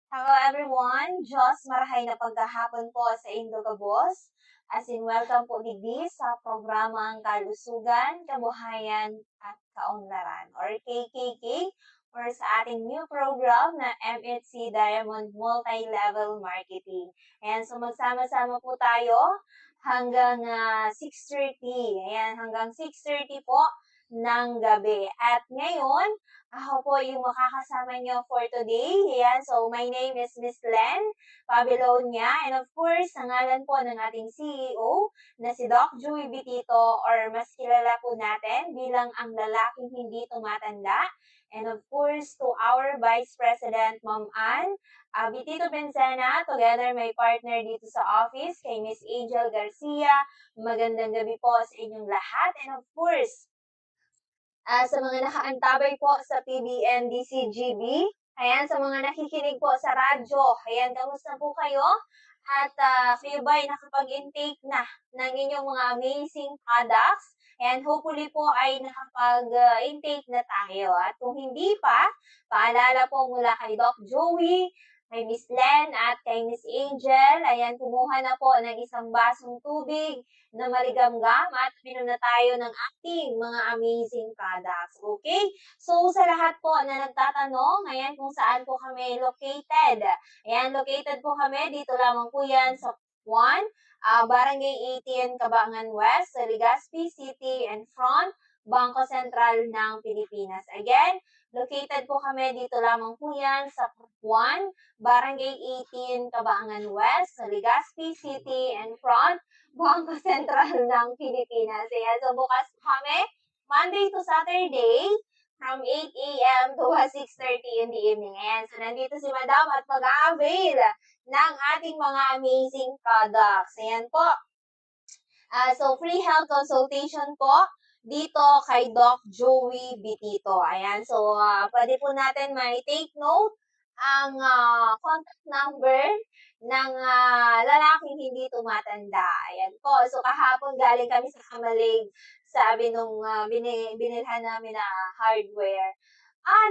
Hello everyone! Diyos marahay na pagkahapon po sa Indogabos. As in, welcome po digdi sa programang Kalusugan, Kabuhayan at Kaunlaran or KKK or sa ating new program na MHC Diamond Multi-Level Marketing. Ayan, so magsama-sama po tayo hanggang 6:30. Ayan, hanggang 6:30 po ng gabi. At ngayon, ako po yung makakasama nyo for today. Ayan, so my name is Miss Len Pabilonia. And of course, sa ngalan po ng ating CEO na si Doc Joey Bitito or mas kilala po natin bilang ang lalaking hindi tumatanda. And of course, to our Vice President, Ma'am Ann Bitito Benzena, together my partner dito sa office, kay Miss Angel Garcia. Magandang gabi po sa inyong lahat. And of course, sa mga nakaantabay po sa PBN DCGB, ayan, sa mga nakikinig po sa radyo, ayan, kamusta po kayo? At kayo ba ay nakapag-intake na ng inyong mga amazing products? And hopefully po ay nakapag-intake na tayo. At kung hindi pa, paalala po mula kay Doc Joey, kay Miss Len at kay Miss Angel, ayan, kumuha na po ng isang basong tubig na maligamgam at pinom na tayo ng ating mga amazing products. Okay? So, sa lahat po na nagtatanong, ayan, kung saan po kami located. Ayan, located po kami, dito lamang po yan sa 1, Barangay 18, Cabangan West, sa Legazpi City and Front, Bangko Sentral ng Pilipinas. Again, located po kami dito lamang po yan sa 1, Barangay 18, Cabangan West, sa Legazpi City and Front, Bangko Sentral ng Pilipinas. Ayan, so bukas kami, Monday to Saturday, from 8 a.m. to 6:30 in the evening. Ayan, so nandito si Madam at mag-a-avail ng ating mga amazing products. Ayan po. So, free health consultation po dito kay Doc Joey Bitito. Ayan, so pwede po natin may take note ang contact number ng lalaking hindi tumatanda. Ayan po. So, kahapon galing kami sa Kamalig, sabi nung binilhan namin na hardware.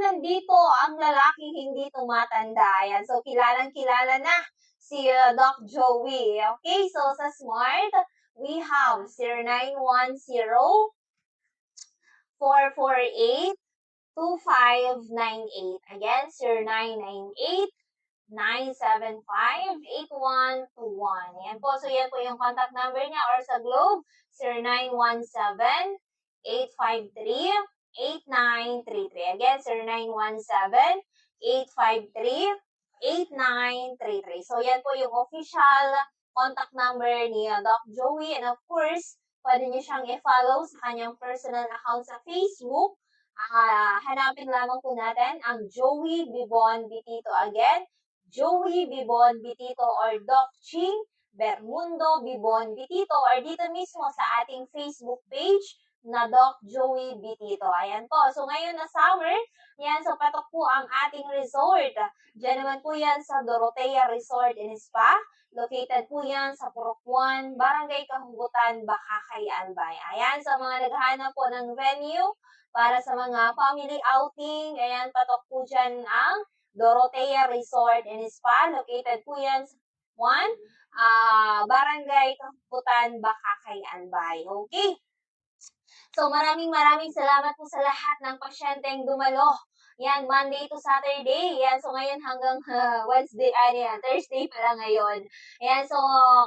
Nandito ang lalaking hindi tumatanda. Ayan. So, kilalang-kilala na si Doc Joey. Okay, so sa Smart, we have 0910-448-2598. Again, 0998-975-8121. Yan po. So, yan po yung contact number niya or sa Globe, 0917-853-8933. Again, 0917-853-8933. So, yan po yung official contact number ni Doc Joey. And of course, pwede niyo siyang i-follow sa kanyang personal account sa Facebook. Hanapin lamang po natin ang Joey Bibon Bitito. Again, Joey Bibon Bitito or Doc Ching Bermundo Bibon Bitito or dito mismo sa ating Facebook page na Doc Joey Bitito. Ayan po. So ngayon na summer, yan, so patok po ang ating resort. Diyan naman po yan sa Dorotea Resort and Spa. Located po yan sa Purok 1, Barangay Kahugutan, Bakakay, Albay. Ayan, sa mga naghahanap po ng venue para sa mga family outing, ayan, patok po dyan ang Dorotea Resort and Spa. Located po yan sa 1, Barangay Kahugutan, Bakakay, Albay. Okay. So maraming salamat po sa lahat ng pasyenteng dumalo. Yan, Monday to Saturday. Yan, so ngayon hanggang Wednesday, Thursday pala ngayon. Yan, so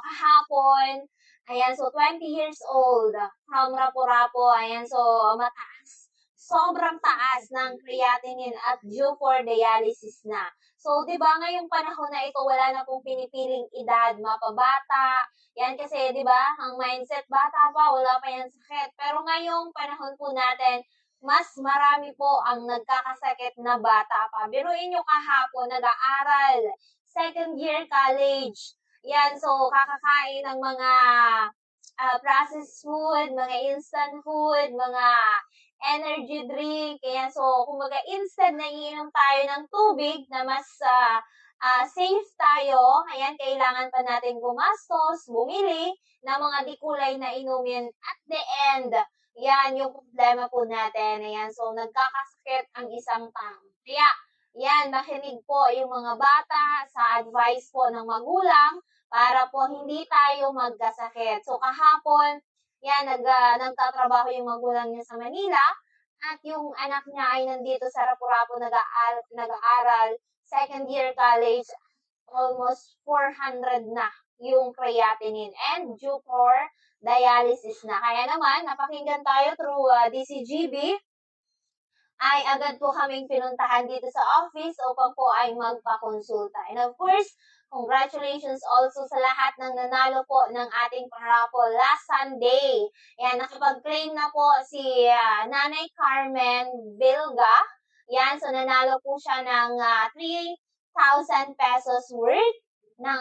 kahapon, ayan, so 20 years old from Rapo-Rapo. Ayan, so mataas. Sobrang taas ng creatinine at due for dialysis na. So, di ba, ngayong panahon na ito, wala na pong pinipiling edad, mapabata. Yan kasi, di ba, ang mindset, bata pa, wala pa yan sakit. Pero ngayong panahon po natin, mas marami po ang nagkakasakit na bata pa. Biruin nyo kahapon, nag-aaral, second year college. Yan, so kakakain ng mga processed food, mga instant food, mga energy drink. Kaya so, kumbaga instead na iinom tayo ng tubig na mas safe tayo, ayan, kailangan pa natin gumastos, bumili ng mga di kulay na inumin. At the end, yan yung problema po natin. Ayan, so nagkakasakit ang isang tao. Kaya, yan, makinig po yung mga bata sa advice po ng magulang para po hindi tayo magkasakit. So kahapon, yan, nagtatrabaho yung magulang niya sa Manila at yung anak niya ay nandito sa Rapu-Rapu nag-aaral, second year college, almost 400 na yung creatinine and due for dialysis na. Kaya naman, napakinggan tayo through DCGB, ay agad po kaming pinuntahan dito sa office upang po ay magpakonsulta. And of course, congratulations also sa lahat ng nanalo po ng ating paraffle last Sunday. Yan, nakapag-claim na po si Nanay Carmen Bilga. Yan, so nanalo po siya ng 3,000 pesos worth ng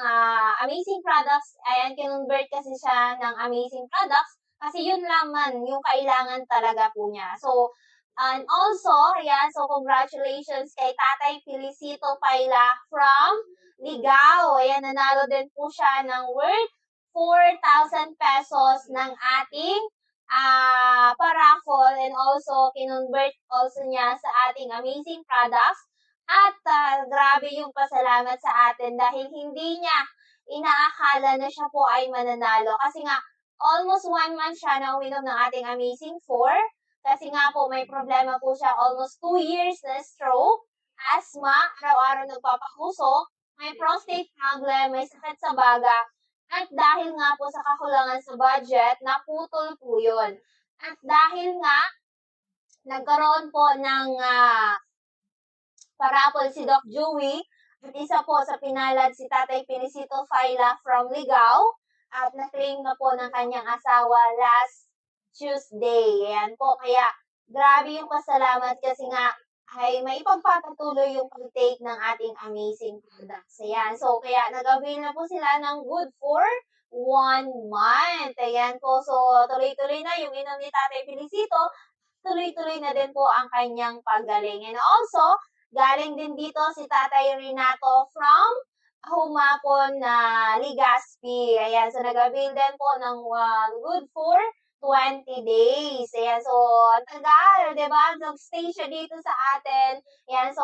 amazing products. Ayan, kinonvert kasi siya ng amazing products kasi yun naman yung kailangan talaga po niya. So, and also, ayan, so congratulations kay Tatay Felicito Paila from Ligao. Ayan, nanalo din po siya ng worth 4,000 pesos ng ating paraffle and also kinonvert also niya sa ating amazing products. At grabe yung pasalamat sa atin dahil hindi niya inaakala na siya po ay mananalo. Kasi nga, almost 1 month siya na uminom ng ating amazing 4. Kasi nga po, may problema po siya, almost 2 years na stroke, asthma, araw-araw nagpapakusok, may prostate problem, may sakit sa baga, at dahil nga po sa kakulangan sa budget, naputol po yun. At dahil nga, nagkaroon po ng paraffle si Doc Joey, at isa po sa pinalad si Tatay Felicito Faila from Ligao, at na-claim na po ng kanyang asawa last Tuesday. Ayan po, kaya grabe yung pasalamat kasi nga ay may ipagpapatuloy yung pag-take ng ating amazing products. Ayan, so kaya nag-avail na po sila ng good for 1 month. Ayan po, so tuloy-tuloy na yung inom ni Tatay Felicito, tuloy-tuloy na din po ang kanyang paggaling. And also, galing din dito si Tatay Renato from Humapon na Legazpi. Ayan, so nag-avail din po ng good for 20 days. Ayan, so, ang tagal, diba? Nag-stay siya dito sa atin. Ayan, so,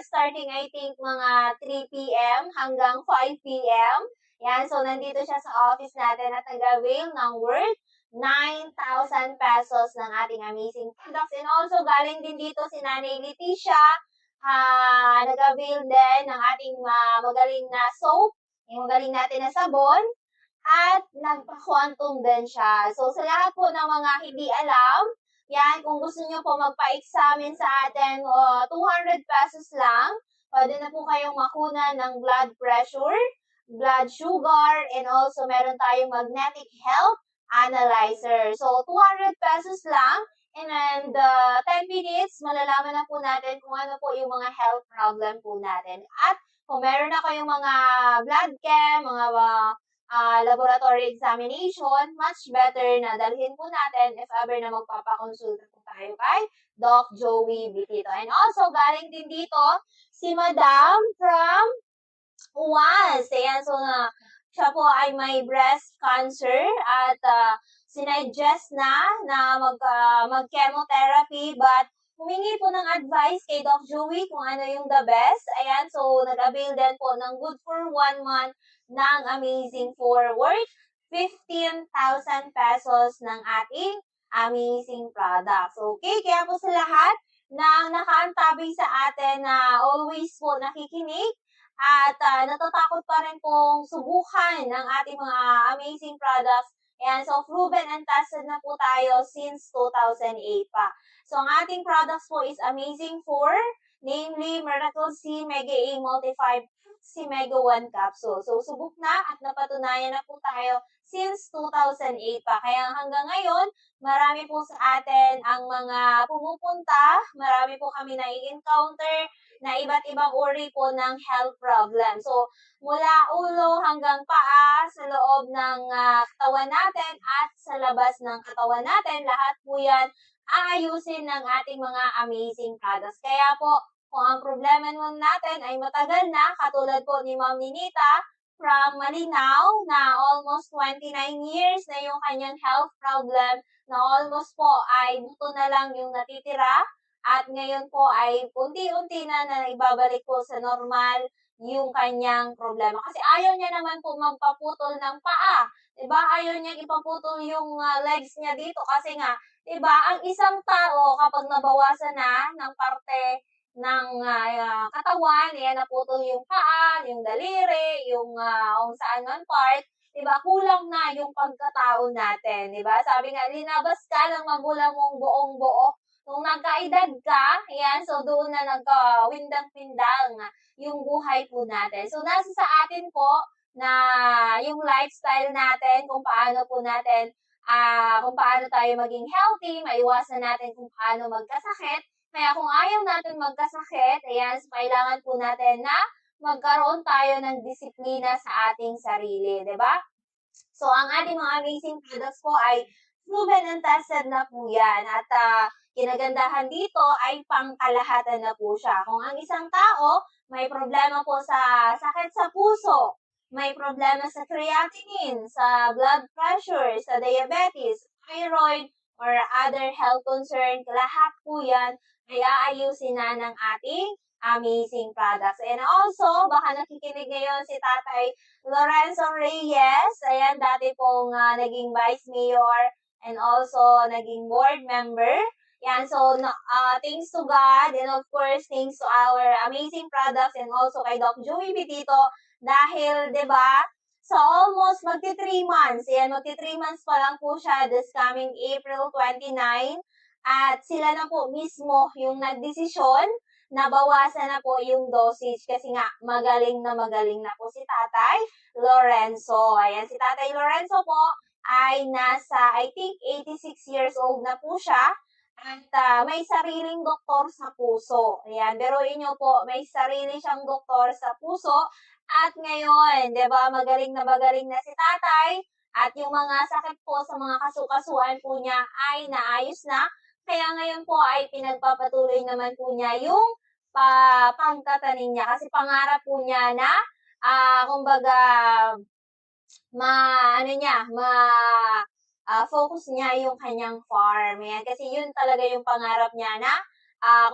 starting, I think, mga 3 p.m. hanggang 5 p.m. Ayan, so, nandito siya sa office natin at nag-avail ng worth 9,000 pesos ng ating amazing products. And also, galing din dito si Nanay Leticia. Nag-avail din ng ating magaling na soap, yung magaling natin na sabon. At nagpa-quantum din siya. So, sa lahat po ng mga hindi alam, yan, kung gusto nyo po magpa-examine sa atin, 200 pesos lang, pwede na po kayong makuna ng blood pressure, blood sugar, and also meron tayong magnetic health analyzer. So, 200 pesos lang, and then 10 minutes, malalaman na po natin kung ano po yung mga health problem po natin. At kung meron na kayong mga blood chem, mga laboratory examination, much better na dalhin po natin if ever na magpapakonsulta po tayo kay Doc Joey Bitito. And also, galing din dito si Madam from UAS. Ayan, so siya po ay may breast cancer at sinuggest na mag-chemotherapy but humingi po ng advice kay Doc Joey kung ano yung the best. Ayan, so nag-avail din po ng good for 1 month ng Amazing Forward 15,000 pesos ng ating amazing products. Okay, kaya po sa lahat na nakaantabay sa atin na always po nakikinig at natatakot pa rin pong subukan ng ating mga amazing products. Ayan, so proven and tested na po tayo since 2008 pa. So ang ating products po is Amazing 4, namely Miracle C, Mega A, Multi-5, si Mega 1 capsule. So subok na at napatunayan na po tayo since 2008 pa. Kaya hanggang ngayon, marami po sa atin ang mga pumupunta, marami po kami na-encounter na iba't ibang uri po ng health problem. So, mula ulo hanggang paa, sa loob ng katawan natin at sa labas ng katawan natin, lahat po yan aayusin ng ating mga amazing products. Kaya po, kung ang problema nun natin ay matagal na, katulad po ni Ma'am Ninita, from Malinaw, na almost 29 years na yung kanyang health problem, na almost po ay buto na lang yung natitira, at ngayon po ay unti-unti na ibabalik po sa normal yung kanyang problema. Kasi ayaw niya naman po magpaputol ng paa. Diba? Ayaw niya ipaputol yung legs niya dito kasi nga, diba, ang isang tao kapag nabawasan na ng parte ng katawan, yan, naputol yung paa, yung daliri, yung kung saan man part, diba, kulang na yung pagkatao natin, diba? Sabi nga, linabas ka ng magulang mong buong-buo. Nung nagkaedad ka, yan, so doon na nagka-windang-windang yung buhay po natin. So, nasa sa atin po na yung lifestyle natin, kung paano po natin, kung paano tayo maging healthy, maiwasan natin kung paano magkasakit. Kaya kung ayaw natin magkasakit, ayan, so kailangan po natin na magkaroon tayo ng disiplina sa ating sarili, di ba? So, ang ating mga amazing products po ay proven and tested na po yan. At kinagandahan dito ay pangkalahatan na po siya. Kung ang isang tao may problema po sa sakit sa puso, may problema sa creatinine, sa blood pressure, sa diabetes, thyroid, or other health concern, lahat po yan ay aayusin na ng ating amazing products. And also, baka nakikinig ngayon si Tatay Lorenzo Reyes. Ayan, dati pong naging Vice Mayor and also naging board member. Yan, so thanks to God and of course, thanks to our amazing products and also kay Doc Joey Bitito dahil, di ba, so almost magti 3 months. Yan, magti 3 months pa lang po siya this coming April 29. At sila na po mismo yung nagdesisyon na bawasan na po yung dosage kasi nga magaling na po si Tatay Lorenzo. Ayan, si Tatay Lorenzo po ay nasa, I think, 86 years old na po siya. At may sariling doktor sa puso. Ayan, biruin nyo po, may sarili siyang doktor sa puso. At ngayon, di ba, magaling na si Tatay. At yung mga sakit po sa mga kasukasuan po niya ay naayos na. Kaya ngayon po ay pinagpapatuloy naman po niya yung pagtatanim niya. Kasi pangarap po niya na, kumbaga, focus niya yung kanyang farm. Yan. Kasi yun talaga yung pangarap niya na,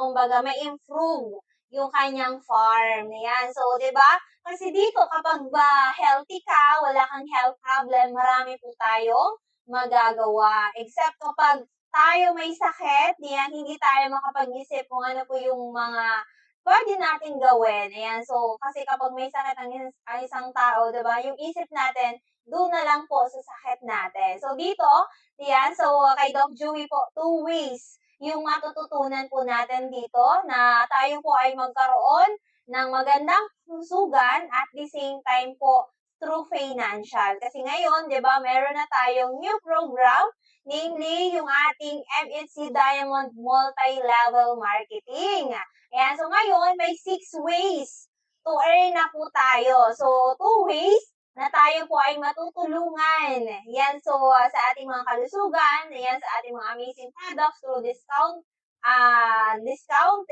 kumbaga, may improve yung kanyang farm. Yan. So, di ba? Kasi dito, kapag healthy ka, wala kang health problem, marami po tayong magagawa. Except kapag tayo may sakit, yan, hindi tayo makapag-isip kung ano po yung mga pwede natin gawin. Ayan, so, kasi kapag may sakit ang isang tao, diba, yung isip natin, doon na lang po sa sakit natin. So, dito, yan, so, kay Doc Joey po, 2 ways yung matututunan po natin dito na tayo po ay magkaroon ng magandang kalusugan at the same time po, through financial. Kasi ngayon, di ba, meron na tayong new program, namely yung ating MHC Diamond Multi-Level Marketing. Ayan, so ngayon, may 6 ways to earn na po tayo. So, two ways na tayo po ay matutulungan. Yan, so sa ating mga kalusugan, yan, sa ating mga amazing products through discount,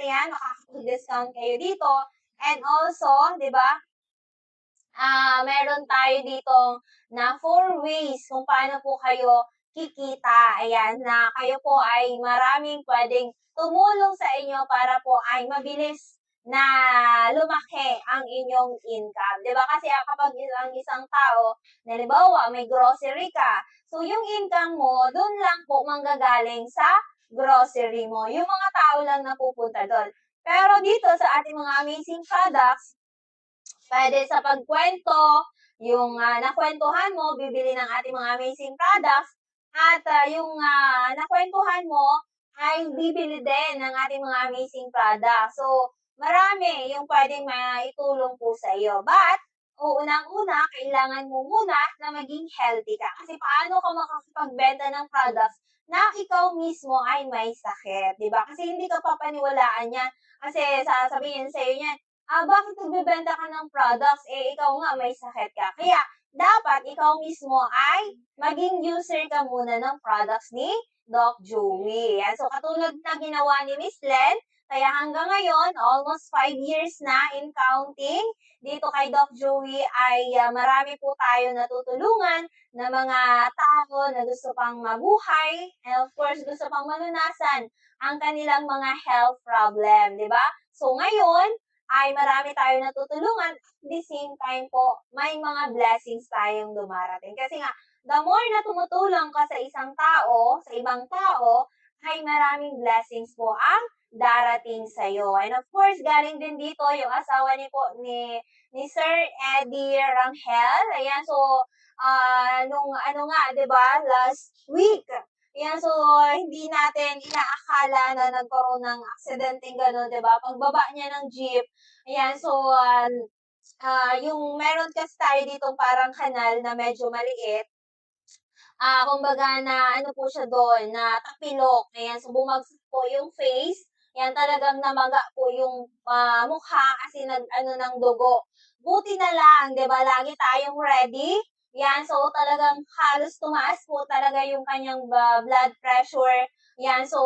yan, makakapag-discount kayo dito. And also, di ba, meron tayo dito na 4 ways kung paano po kayo kikita. Ayan, na kayo po ay maraming pwedeng tumulong sa inyo para po ay mabilis na lumaki ang inyong income. 'Di ba? Kasi kapag ang isang tao, halimbawa, may grocery ka, so yung income mo, doon lang po manggagaling sa grocery mo. Yung mga tao lang napupunta doon. Pero dito sa ating mga amazing products, pwede sa pagkwento, yung nakwentuhan mo, bibili ng ating mga amazing products, at yung nakwentuhan mo ay bibili din ng ating mga amazing products. So, marami yung pwedeng maitulong po sa iyo. But, unang-una, kailangan mo muna na maging healthy ka. Kasi paano ka makakapagbenta ng products na ikaw mismo ay may sakit, di ba? Kasi hindi ka papaniwalaan yan. Kasi sasabihin sa iyo yan, bakit nagbebenta ka ng products? Ikaw nga may sakit ka. Kaya, dapat ikaw mismo ay maging user ka muna ng products ni Doc Joey. Yan. So, katulad na ginawa ni Miss Len, kaya hanggang ngayon, almost 5 years na in counting, dito kay Doc Joey ay marami po tayo natutulungan na mga tao na gusto pang mabuhay and of course, gusto pang malunasan ang kanilang mga health problem, di ba? So, ngayon, ay marami tayo natutulungan at the same time po, may mga blessings tayong dumarating. Kasi nga, the more na tumutulong ka sa isang tao, sa ibang tao, ay maraming blessings po ang darating sa'yo. And of course, galing din dito yung asawa ni Sir Eddie Rangel. Ayan, so, nung di ba, last week, yan, so hindi natin inaakala na nagkaroon ng aksidenteng gano'n, 'di ba? Pagbaba niya ng jeep, ayan, so yung meron kasi tayo dito parang kanal na medyo maliit. Kumbaga na ano po siya doon, na tapilok. Ayan, so bumagsak po yung face. Yan, talagang namaga po yung mukha kasi nag-ano ng dugo. Buti na lang, 'di ba? Lagi tayong ready. Yan, so talagang halos tumaas po talaga yung kanyang blood pressure. Yan, so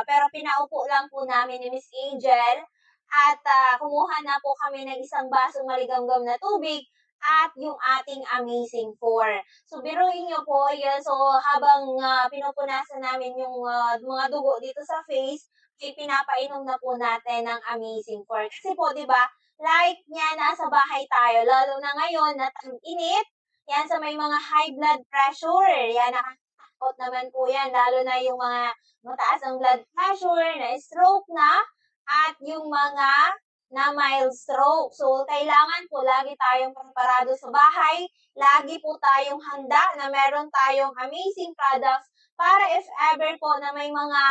pero pinaupo lang po namin ni Miss Angel at kumuha na po kami ng isang basong maligamgam na tubig at yung ating Amazing 4. So, biruin nyo po, yan. So, habang pinupunasan namin yung mga dugo dito sa face, pinapainom na po natin ng Amazing 4. Kasi po, di ba, like niya, nasa bahay tayo, lalo na ngayon na tag-init, yan sa may mga high blood pressure, yan, nakakatakot naman po yan, lalo na yung mga mataas ang blood pressure, na stroke na, at yung mga na mild stroke. So, kailangan po lagi tayong preparado sa bahay, lagi po tayong handa na meron tayong amazing products para if ever po na may mga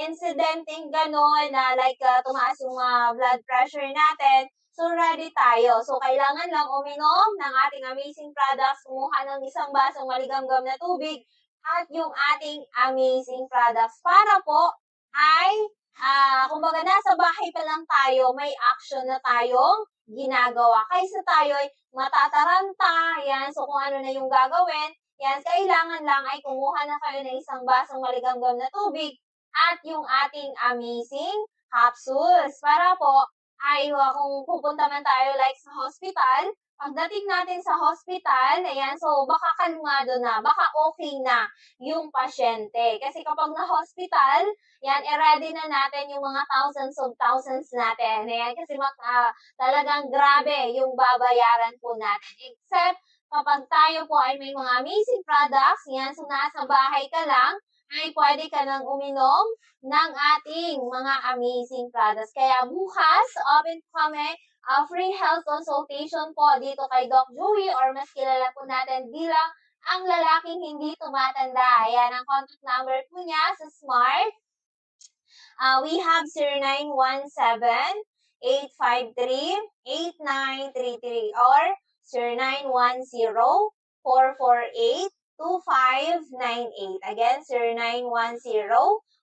incidenteng gano'n na like tumaas yung blood pressure natin, so ready tayo. So, kailangan lang uminom ng ating amazing products, kumuha ng isang basong maligamgam na tubig, at yung ating amazing products para po ay kumbaga nasa bahay pa lang tayo, may action na tayong ginagawa. Kaysa tayo ay matataranta, yan, so kung ano na yung gagawin, yan, kailangan lang ay kumuha na kayo ng isang basong maligamgam na tubig at yung ating amazing capsules para po ay kung pupunta man tayo like sa hospital, pagdating natin sa hospital, ayan, so baka kalmado na, baka okay na yung pasyente. Kasi kapag na-hospital, yan, i-ready na natin yung mga thousands of thousands natin. Ayan, kasi talagang grabe yung babayaran po natin. Except, kapag tayo po ay may mga amazing products, yan, so nasa bahay ka lang, ay pwede ka nang uminom ng ating mga amazing products. Kaya bukas, open po kami, free health consultation po dito kay Doc Joey or mas kilala po natin bilang ang lalaking hindi tumatanda. Ayan, ang contact number po niya sa Smart. We have 0917-853-8933 or 0910-448-2598. Again,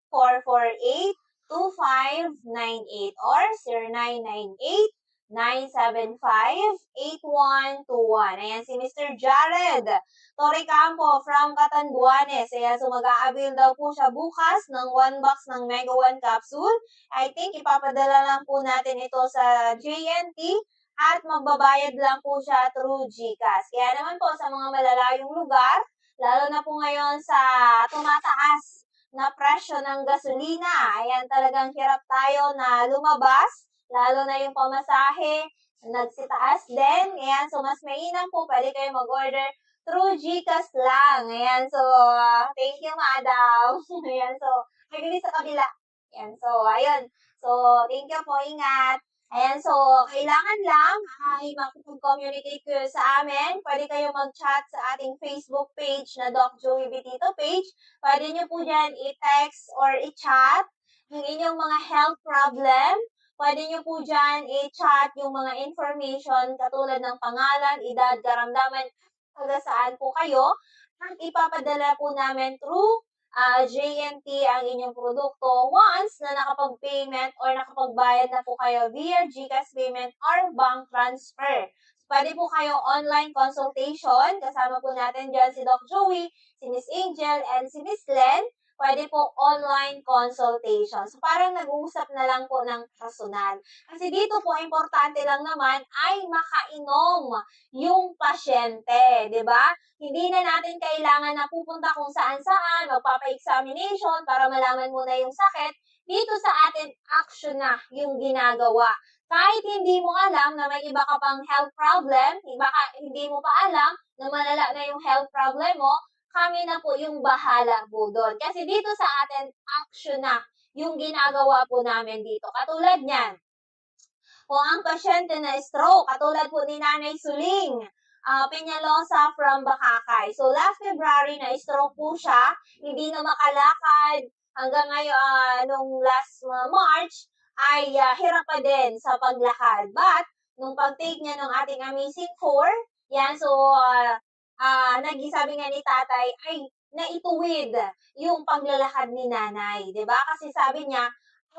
0910-448-2598 or 0998 0917-975-8121. Ayan, si Mr. Jared Torrecampo from Catanduanes. Ayan, so mag-a-avail daw po siya bukas ng 1 box ng Mega 1 capsule. I think ipapadala lang po natin ito sa JNT at magbabayad lang po siya through GCash. Kaya naman po sa mga malalayong lugar, lalo na po ngayon sa tumataas na presyo ng gasolina, ayan talagang hirap tayo na lumabas, lalo na yung pamasahe, nagsitaas din. Ayan, so mas mainam po, pwede kayo mag-order through GCash lang. Ayan, so thank you, madam. Ayan, so may sa kabila. Ayan, so ayun. So, thank you po, ingat. Ayan, so, kailangan lang ay makipag-communicate kayo sa amin. Pwede kayo mag-chat sa ating Facebook page na Doc Joey Betito page. Pwede nyo po dyan i-text or i-chat yung inyong mga health problem. Pwede nyo po dyan i-chat yung mga information katulad ng pangalan, edad, karamdaman, taga saan po kayo. At ipapadala po namin through JNT ang inyong produkto once na nakapag-payment or nakapagbayad na po kayo via GCash payment or bank transfer. Pwede po kayo online consultation. Kasama po natin dyan si Doc Joey, si Miss Angel, and si Miss Len. Pwede po online consultation. So, parang nag-uusap na lang po ng personal. Kasi dito po, importante lang naman ay makainom yung pasyente, di ba? Hindi na natin kailangan na pupunta kung saan-saan, magpapa-examination para malaman mo na yung sakit. Dito sa atin, action na yung ginagawa. Kahit hindi mo alam na may iba ka pang health problem, hindi mo pa alam na malala na yung health problem mo, kami na po yung bahala po doon. Kasi dito sa atin, action na yung ginagawa po namin dito. Katulad niyan, kung ang pasyente na stroke, katulad po ni Nanay Suling, Peñalosa from Bakakay. So, last February na stroke po siya, hindi na makalakad. Hanggang ngayon, nung last March, ay hirap pa din sa paglakad. But, nung pag-take niya ng ating Amazing 4, yan, so, sabi nga ni tatay, ay naituwid yung paglalakad ni nanay. 'Di ba? Kasi sabi niya,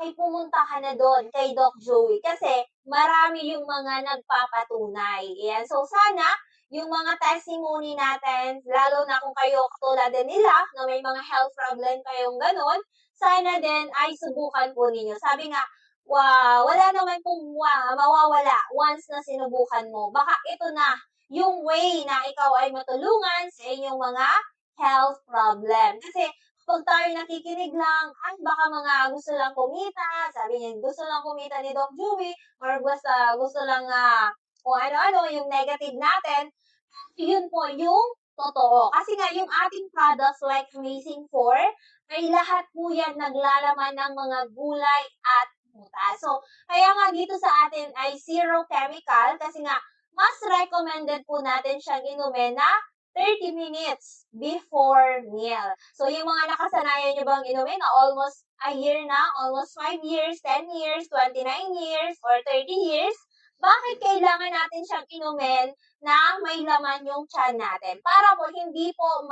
ay pumunta ka na doon kay Doc Joey kasi marami yung mga nagpapatunay. Ayan. So, sana yung mga testimony natin, lalo na kung kayo katulad din nila, na may mga health problem kayong ganun, sana din ay subukan po ninyo. Sabi nga, wow, wala naman pong mawawala once na sinubukan mo. Baka ito na yung way na ikaw ay matulungan sa inyong mga health problem. Kasi kapag tayo nakikinig lang, ay baka mga gusto lang kumita, sabi niya gusto lang kumita ni Doc Joey, or basta gusto lang kung ano-ano yung negative natin, yun po yung totoo. Kasi nga yung ating products like Amazing 4, ay lahat po yan naglalaman ng mga gulay at prutas. So, kaya nga dito sa atin ay zero chemical kasi nga mas recommended po natin siyang inumin na 30 minutes before meal. So, yung mga nakasanayan nyo bang inumin na almost a year na, almost 5 years, 10 years, 29 years, or 30 years, bakit kailangan natin siyang inumin na may laman yung tiyan natin? Para po hindi po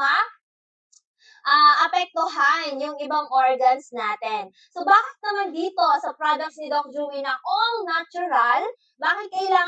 apektuhan yung ibang organs natin. So, bakit naman dito sa products ni Doc Joey na all natural, bakit kailangan